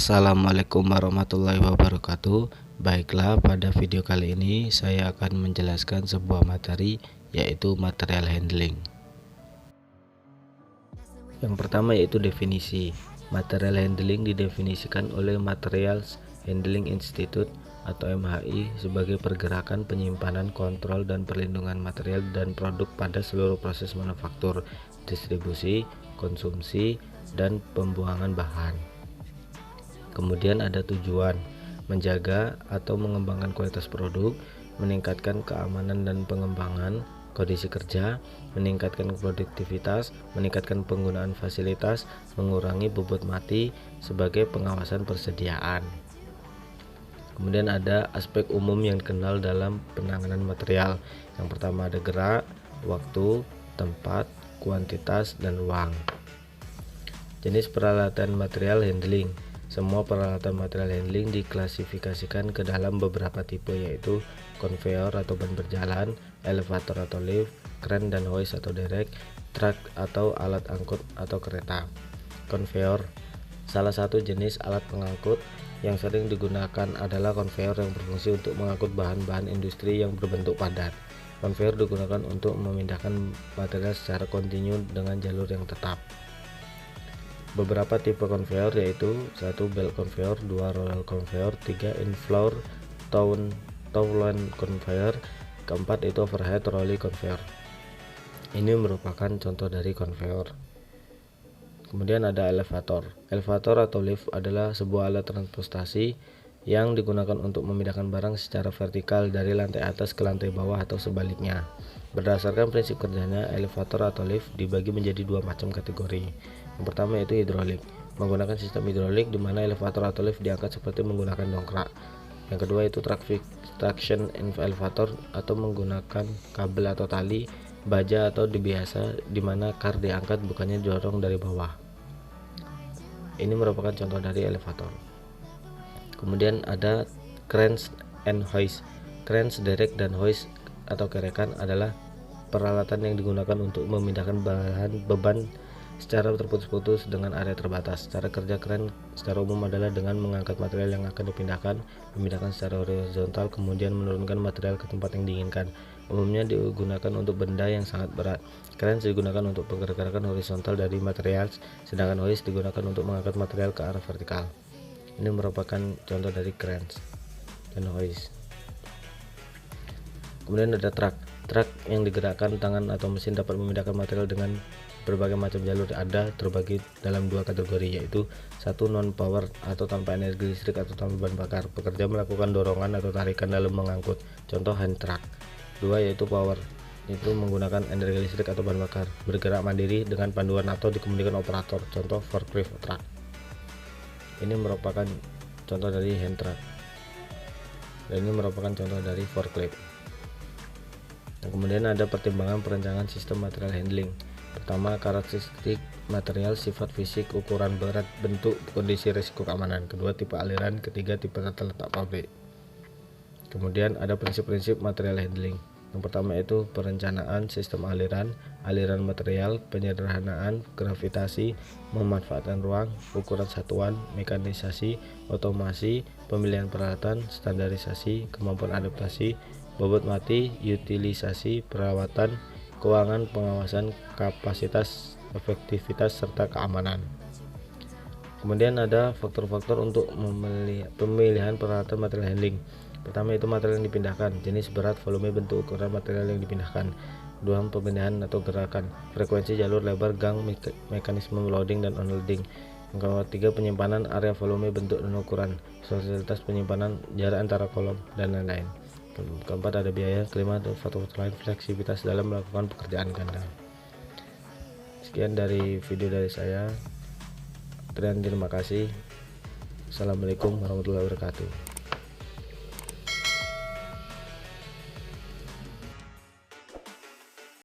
Assalamualaikum warahmatullahi wabarakatuh. Baiklah, pada video kali ini saya akan menjelaskan sebuah materi, yaitu material handling. Yang pertama yaitu definisi. Material handling didefinisikan oleh Materials Handling Institute atau MHI sebagai pergerakan, penyimpanan, kontrol, dan perlindungan material dan produk pada seluruh proses manufaktur, distribusi, konsumsi, dan pembuangan bahan. Kemudian ada tujuan: menjaga atau mengembangkan kualitas produk, meningkatkan keamanan dan pengembangan, kondisi kerja, meningkatkan produktivitas, meningkatkan penggunaan fasilitas, mengurangi bobot mati, sebagai pengawasan persediaan. Kemudian ada aspek umum yang dikenal dalam penanganan material. Yang pertama ada gerak, waktu, tempat, kuantitas, dan ruang. Jenis peralatan material handling. Semua peralatan material handling diklasifikasikan ke dalam beberapa tipe, yaitu konveyor atau ban berjalan, elevator atau lift, kren dan hoist atau derek, truk atau alat angkut atau kereta. Konveyor salah satu jenis alat pengangkut yang sering digunakan adalah konveyor yang berfungsi untuk mengangkut bahan-bahan industri yang berbentuk padat. Konveyor digunakan untuk memindahkan material secara kontinu dengan jalur yang tetap. Beberapa tipe konveyor yaitu 1. Belt conveyor, 2. Roller conveyor, 3. In-floor towline conveyor, 4. itu overhead rolling conveyor. Ini merupakan contoh dari konveyor. Kemudian ada elevator. Elevator atau lift adalah sebuah alat transportasi yang digunakan untuk memindahkan barang secara vertikal dari lantai atas ke lantai bawah atau sebaliknya. Berdasarkan prinsip kerjanya, elevator atau lift dibagi menjadi dua macam kategori. Yang pertama yaitu hidrolik, menggunakan sistem hidrolik di mana elevator atau lift diangkat seperti menggunakan dongkrak. Yang kedua itu traction elevator atau menggunakan kabel atau tali, baja atau biasa di mana kar diangkat bukannya didorong dari bawah. Ini merupakan contoh dari elevator. Kemudian ada cranes and hoist. Cranes, derek, dan hoist atau kerekan adalah peralatan yang digunakan untuk memindahkan beban secara terputus-putus dengan area terbatas. Cara kerja kren secara umum adalah dengan mengangkat material yang akan dipindahkan, memindahkan secara horizontal, kemudian menurunkan material ke tempat yang diinginkan. Umumnya digunakan untuk benda yang sangat berat. Kren digunakan untuk pergerakan horizontal dari material, sedangkan hoist digunakan untuk mengangkat material ke arah vertikal. Ini merupakan contoh dari kren dan hoist. Kemudian ada truk. Truk yang digerakkan tangan atau mesin dapat memindahkan material dengan berbagai macam jalur. Ada terbagi dalam dua kategori, yaitu 1. non-power atau tanpa energi listrik atau tanpa bahan bakar, pekerja melakukan dorongan atau tarikan dalam mengangkut, contoh hand truck. 2. yaitu power, itu menggunakan energi listrik atau bahan bakar, bergerak mandiri dengan panduan atau dikemudikan operator, contoh forklift truck. Ini merupakan contoh dari hand truck, dan ini merupakan contoh dari forklift. Nah, kemudian ada pertimbangan perencanaan sistem material handling. Pertama, karakteristik material, sifat fisik, ukuran, berat, bentuk, kondisi, risiko keamanan. Kedua, tipe aliran. Ketiga, tipe tata letak pabrik. Kemudian ada prinsip-prinsip material handling. Yang pertama itu perencanaan sistem aliran, aliran material, penyederhanaan, gravitasi, memanfaatkan ruang, ukuran satuan, mekanisasi, otomasi, pemilihan peralatan, standarisasi, kemampuan adaptasi, bobot mati, utilisasi, perawatan, keuangan, pengawasan, kapasitas, efektivitas, serta keamanan. Kemudian ada faktor-faktor untuk pemilihan peralatan material handling. Pertama itu material yang dipindahkan, jenis, berat, volume, bentuk, ukuran material yang dipindahkan. Kedua, pemindahan atau gerakan, frekuensi, jalur, lebar, gang, mekanisme loading dan unloading. Yang ketiga, penyimpanan, area, volume, bentuk, dan ukuran, fasilitas penyimpanan, jarak antara kolom, dan lain-lain. Keempat ada biaya. Kelima ada faktor-faktor lain, fleksibilitas dalam melakukan pekerjaan ganda. Sekian dari video dari saya. Terima kasih. Assalamualaikum warahmatullahi wabarakatuh.